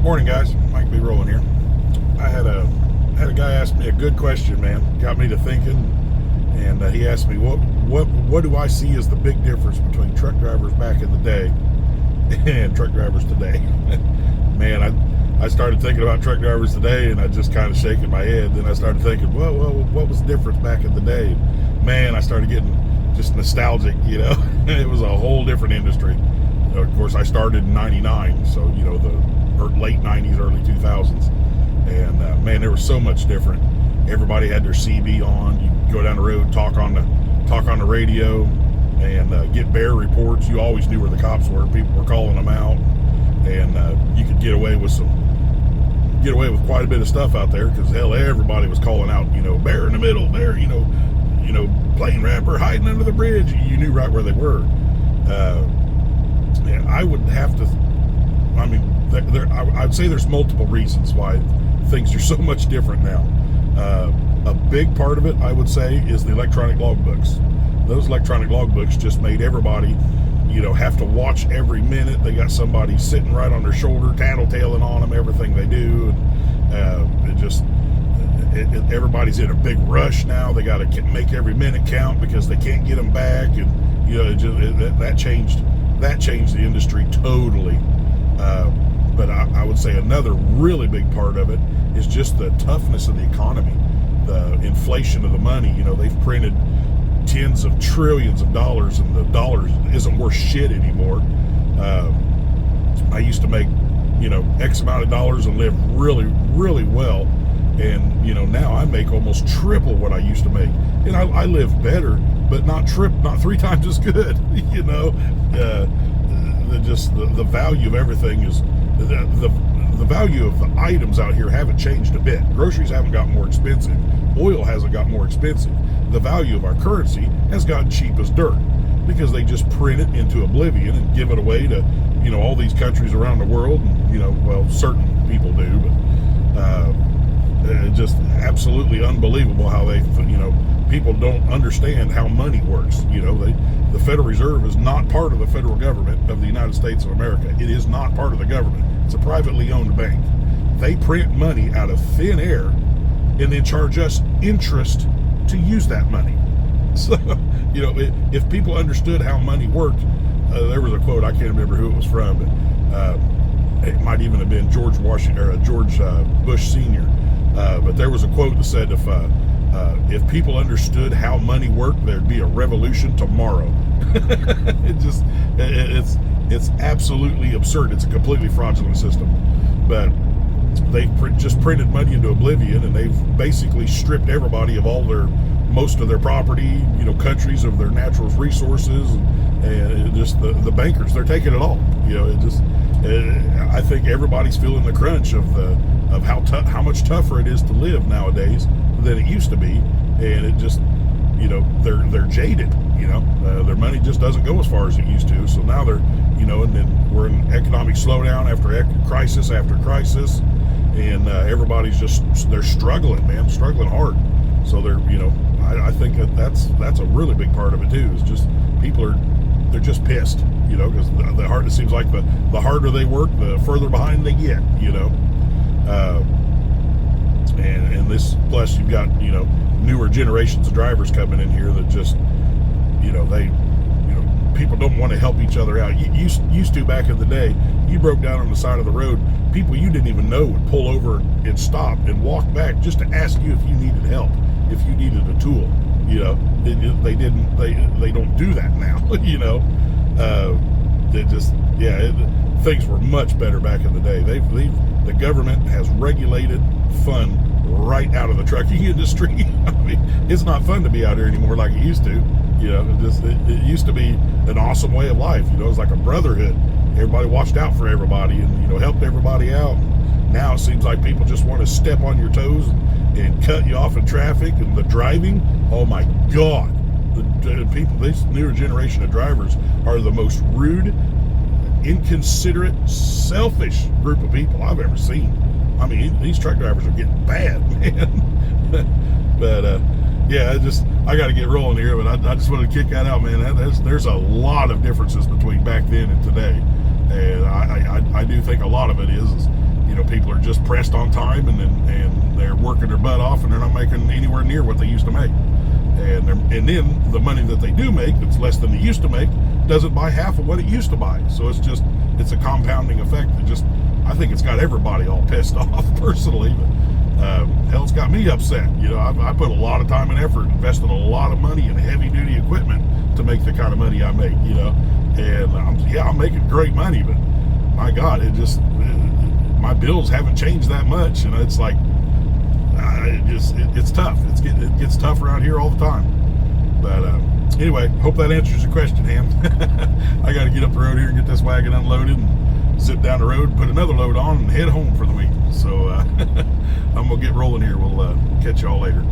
Morning, guys. Mike B. Rolling here. I had a guy ask me a good question, man. Got me to thinking, and he asked me what do I see as the big difference between truck drivers back in the day and truck drivers today? Man, I started thinking about truck drivers today, and I just kind of shaking my head. Then I started thinking, well, what was the difference back in the day? Man, I started getting just nostalgic. It was a whole different industry. Of course, I started in '99, so the late '90s, early 2000s, and man, there was so much different. Everybody had their CB on. You go down the road, talk on the radio, and get bear reports. You always knew where the cops were. People were calling them out, and you could get away with quite a bit of stuff out there, because hell, everybody was calling out, bear in the middle, bear, plane wrapper hiding under the bridge. You knew right where they were. And I would have to. I mean, I'd say there's multiple reasons why things are so much different now. A big part of it, I would say, is the electronic logbooks. Those electronic logbooks just made everybody, have to watch every minute. They got somebody sitting right on their shoulder, tattletaling on them, everything they do. And everybody's in a big rush now. They got to make every minute count because they can't get them back. And, that changed the industry totally. But I would say another really big part of it is just the toughness of the economy, the inflation of the money. They've printed tens of trillions of dollars, and the dollar isn't worth shit anymore. I used to make, X amount of dollars and live really, really well. And, now I make almost triple what I used to make. And I live better, but not three times as good, the value of everything is the value of the items out here haven't changed a bit. Groceries haven't gotten more expensive. Oil hasn't gotten more expensive. The value of our currency has gotten cheap as dirt, because they just print it into oblivion and give it away to, all these countries around the world. And, certain people do, but just absolutely unbelievable how they, people don't understand how money works. The Federal Reserve is not part of the federal government of the United States of America. It is not part of the government. It's a privately owned bank. They print money out of thin air and then charge us interest to use that money. So, if people understood how money worked, there was a quote, I can't remember who it was from, but it might even have been George Bush Sr. But there was a quote that said, if people understood how money worked, there'd be a revolution tomorrow. It's absolutely absurd. It's a completely fraudulent system. But they've just printed money into oblivion, and they've basically stripped everybody of most of their property, countries of their natural resources, and just the bankers, they're taking it all. I think everybody's feeling the crunch of how much tougher it is to live nowadays than it used to be, and it just, they're jaded. Their money just doesn't go as far as it used to. So now they're, and then we're in economic slowdown after crisis after crisis, and everybody's they're struggling, man, struggling hard. So they're, I think that's a really big part of it too. Is just they're just pissed, because it seems like the harder they work, the further behind they get, and this, plus you've got, newer generations of drivers coming in here that just, people don't want to help each other out. Used to back in the day, you broke down on the side of the road, people you didn't even know would pull over and stop and walk back just to ask you if you needed help, if you needed a tool. They don't do that now. Things were much better back in the day. The government has regulated fun right out of the trucking industry. I mean, it's not fun to be out here anymore like it used to. It used to be an awesome way of life. It was like a brotherhood. Everybody watched out for everybody and, helped everybody out. Now it seems like people just want to step on your toes and cut you off in traffic. And the driving, oh my God. The people, this newer generation of drivers are the most rude, inconsiderate, selfish group of people I've ever seen. I mean, these truck drivers are getting bad, man. But I got to get rolling here. But I just wanted to kick that out, man. There's a lot of differences between back then and today, and I do think a lot of it is people are just pressed on time, and they're working their butt off, and they're not making anywhere near what they used to make. And then the money that they do make, that's less than they used to make, doesn't buy half of what it used to buy. So it's a compounding effect that I think it's got everybody all pissed off personally. But hell, it's got me upset. I put a lot of time and effort, invested a lot of money in heavy duty equipment to make the kind of money I make. And I'm making great money, but my God, my bills haven't changed that much, and it's like it's tough. It gets tough around here all the time. But anyway, hope that answers your question, Ham. I got to get up the road here and get this wagon unloaded and zip down the road, put another load on, and head home for the week. So I'm gonna get rolling here. We'll catch y'all later.